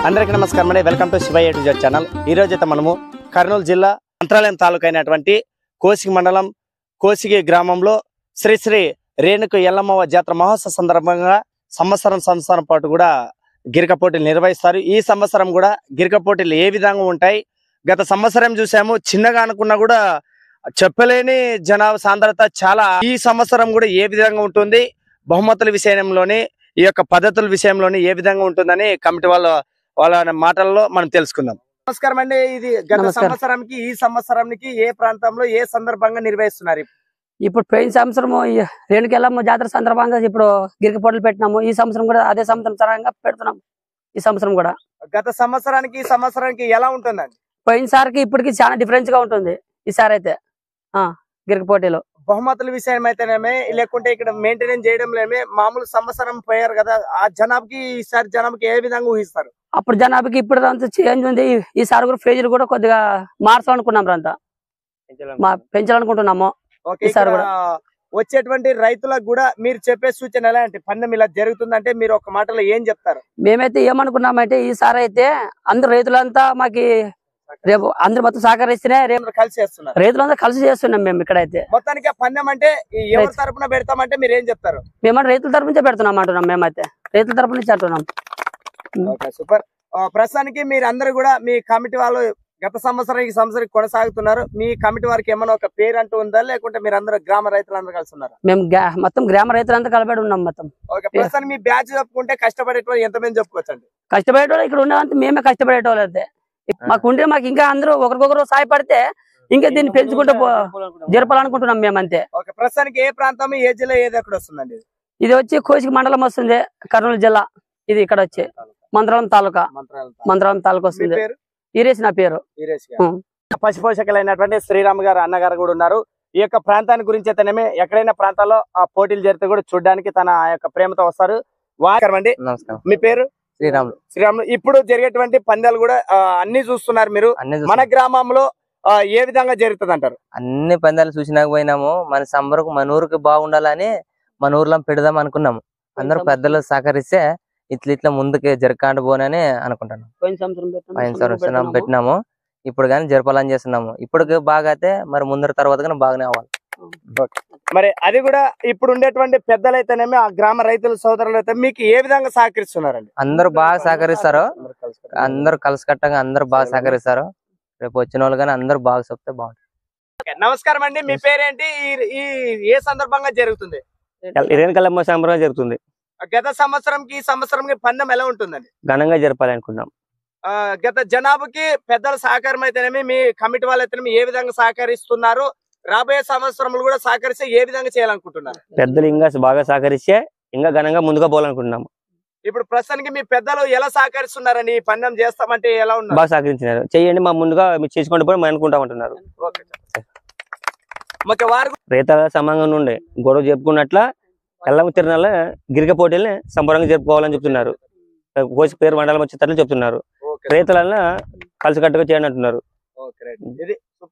అందరికీ నమస్కారం అండి. Welcome to Shiva A to Z channel. ఈ రోజు అయితే మనము కర్నూలు జిల్లా మంత్రాలయం తాలూకా అయినటువంటి కోసిగి మండలం కోసిగి గ్రామంలో శ్రీ శ్రీ రేణుక ఎల్లమ్మ జాతర మహోత్సవ సందర్భంగా సంవత్సరం పాటు కూడా గిరిక పోటీలు నిర్వహిస్తారు. ఈ సంవత్సరం కూడా గిరిక పోటీలు ఏ విధంగా ఉంటాయి, గత సంవత్సరం చూసాము చిన్నగా అనుకున్నా కూడా చెప్పలేని జనాభా సాంద్రత చాలా. ఈ సంవత్సరం కూడా ఏ విధంగా ఉంటుంది, బహుమతుల విషయంలోని ఈ యొక్క పద్ధతుల విషయంలోని ఏ విధంగా ఉంటుందని కమిటీ వాళ్ళ మాటల్లో మనం తెలుసుకుందాం. నమస్కారం అండి. ఇది గత సంవత్సరానికి ఈ సంవత్సరానికి ఏ ప్రాంతంలో ఏ సందర్భంగా నిర్వహిస్తున్నారు? ఇప్పుడు పోయిన సంవత్సరం రేణుక ఎల్లమ్మ జాతర సందర్భంగా ఇప్పుడు గిరిక పోటీలు పెట్టినాము. ఈ సంవత్సరం కూడా అదే సంవత్సరంగా పెడుతున్నాం. ఈ సంవత్సరం కూడా గత సంవత్సరానికి ఈ సంవత్సరానికి ఎలా ఉంటుందండి? పోయినసారికి ఇప్పటికి చాలా డిఫరెన్స్ గా ఉంటుంది. ఈసారి అయితే గిరిక పోటీలో బహుమతుల విషయం అయితేనేమే లేకుంటే ఇక్కడ మెయింటెనెన్స్ చేయడంలోనే మామూలు సంవత్సరం పోయారు కదా, ఆ జనాభాకి ఈసారి జనాభాకి ఏ విధంగా ఊహిస్తారు? అప్పుడు జనాభాకి ఇప్పుడు అంతా చేంజ్ ఉంది. ఈసారి కూడా ఫేజీలు కూడా కొద్దిగా మార్చాలనుకున్నాం, అంతా పెంచాలనుకుంటున్నాము. ఈసారి కూడా వచ్చేటువంటి రైతులకు కూడా మీరు చెప్పే సూచన ఎలాంటి పందెం ఇలా జరుగుతుందంటే మీరు ఒక మాటలో ఏం చెప్తారు? మేమైతే ఏమనుకున్నామంటే ఈసారి అయితే అందరు రైతులంతా మాకి రేపు అందరు మొత్తం సహకరిస్తేనే రేపు కలిసి చేస్తున్నారు. రైతులంతా కలిసి చేస్తున్నాం మేము ఇక్కడైతే. మొత్తానికి పందెం అంటే ఎవరి తరపున పెడతామంటే మీరు ఏం చెప్తారు? మేమంటే రైతుల తరపు నుంచే పెడుతున్నాం అంటున్నాం. మేమైతే రైతుల తరపు నుంచి అంటున్నాం. సూపర్. ప్రస్తుతానికి మీరు అందరూ కూడా మీ కమిటీ వాళ్ళు గత సంవత్సరం కొనసాగుతున్నారు. మీ కమిటీ వారికి ఏమైనా ఒక పేరు అంటూ ఉందా, లేకుంటే మీరు అందరూ గ్రామ రైతులందరూ కలిసి ఉన్నారు? మేము మొత్తం గ్రామ రైతులంతా కలిపి ఉన్నాం మొత్తం. ప్రస్తుతానికి మీ బ్యాచ్ చెప్పుకుంటే కష్టపడేటోళ్ళు ఎంతమంది చెప్పుకోవచ్చండి? కష్టపడేటోళ్ళు ఇక్కడ ఉన్నదంతా మేమే కష్టపడేటోళ్ళు అయితే. మాకుంటే మాకు ఇంకా అందరూ ఒకరికొకరు సహాయపడితే ఇంకా దీన్ని పెంచుకుంటూ జరపాలనుకుంటున్నాం మేమంతే. ప్రస్తుతానికి ఏ ప్రాంతం, ఏ జిల్లా, ఏది ఎక్కడ వస్తుందండి? ఇది వచ్చి కోసిగి మండలం వస్తుంది, కర్నూలు జిల్లా. ఇది ఇక్కడ వచ్చి మంత్రాలయం తాలూకా వస్తుంది. ఈరేష్ నా పేరు. పశుపోషకులైనటువంటి శ్రీరామ్ గారు అన్నగారు కూడా ఉన్నారు. ఈ యొక్క ప్రాంతాన్ని గురించి అయితేనేమి ఎక్కడైనా ప్రాంతాల్లో ఆ పోటీలు జరిగితే కూడా చూడడానికి తన యొక్క ప్రేమతో వస్తారు. వారండి. మీ పేరు? శ్రీరాములు. ఇప్పుడు జరిగేటువంటి పందాలు కూడా అన్ని చూస్తున్నారు మీరు. మన గ్రామంలో ఏ విధంగా జరుగుతుంది అంటారు? అన్ని పందాలు చూసినాక పోయినాము. మన సంబరకు మన ఊరికి బాగుండాలని మన ఊర్లో పెడదాం అనుకున్నాము. అందరూ పెద్దలు సహకరిస్తే ఇట్లా ముందుకి జరగకుండా పోనని అనుకుంటున్నాం. పోయిన సంవత్సరం పెట్టినాము, ఇప్పుడు కానీ జరపాలని చేస్తున్నాము. ఇప్పుడు బాగా అయితే మరి ముందర తర్వాత కానీ బాగానే అవ్వాలి. మరి అది కూడా ఇప్పుడు ఉండేటువంటి పెద్దలైతేనేమి ఆ గ్రామ రైతుల సోదరులు అయితే మీకు ఏ విధంగా సహకరిస్తున్నారండి? అందరూ బాగా సహకరిస్తారు. అందరూ కలిసికట్టంగా అందరూ బాగా సహకరిస్తారు. రేపు వచ్చిన వాళ్ళు కానీ అందరూ బాగా చెప్తే బాగుంటుంది. నమస్కారం అండి. మీ పేరేంటి? ఏ సందర్భంగా జరుగుతుంది? రేణుకలమ్మ సంబరం జరుగుతుంది. గత సంవత్సరంకి ఈ సంవత్సరంకి పందెం ఎలా ఉంటుందండి? ఘనంగా జరపాలనుకున్నాం. గత జనాభాకి పెద్దల సహకారం అయితేనేమి మీ కమిటీ వాళ్ళు అయితేనేమి ఏ విధంగా సహకరిస్తున్నారు? రాబోయే సంవత్సరంలో కూడా సహకరిస్తే ఏ విధంగా చేయాలనుకుంటున్నారు? పెద్దలు ఇంకా బాగా సహకరిస్తే ఇంకా ఘనంగా ముందుగా పోవాలనుకుంటున్నాము. ఇప్పుడు ప్రస్తుతానికి మీ పెద్దలు ఎలా సహకరిస్తున్నారని ఈ పందెం చేస్తామంటే ఎలా ఉన్నారు? బాగా సహకరించినారు. చెయ్యండి మా ముందుగా మీరు చేసుకుంటూ పోయి మనం అనుకుంటామంటున్నారు. రైతుల సమానంగా ఉండే గొడవ చెప్పుకున్నట్ల ఎల్లమ్మ తిరునాళ్ళ గిరిక పోటీల్ని సంబరంగా జరుపుకోవాలని చెప్తున్నారు. కోసి పేరు మండలం వచ్చేటట్లు చెప్తున్నారు. రైతులన్నా కలిసికట్టుగా చేయండి అంటున్నారు.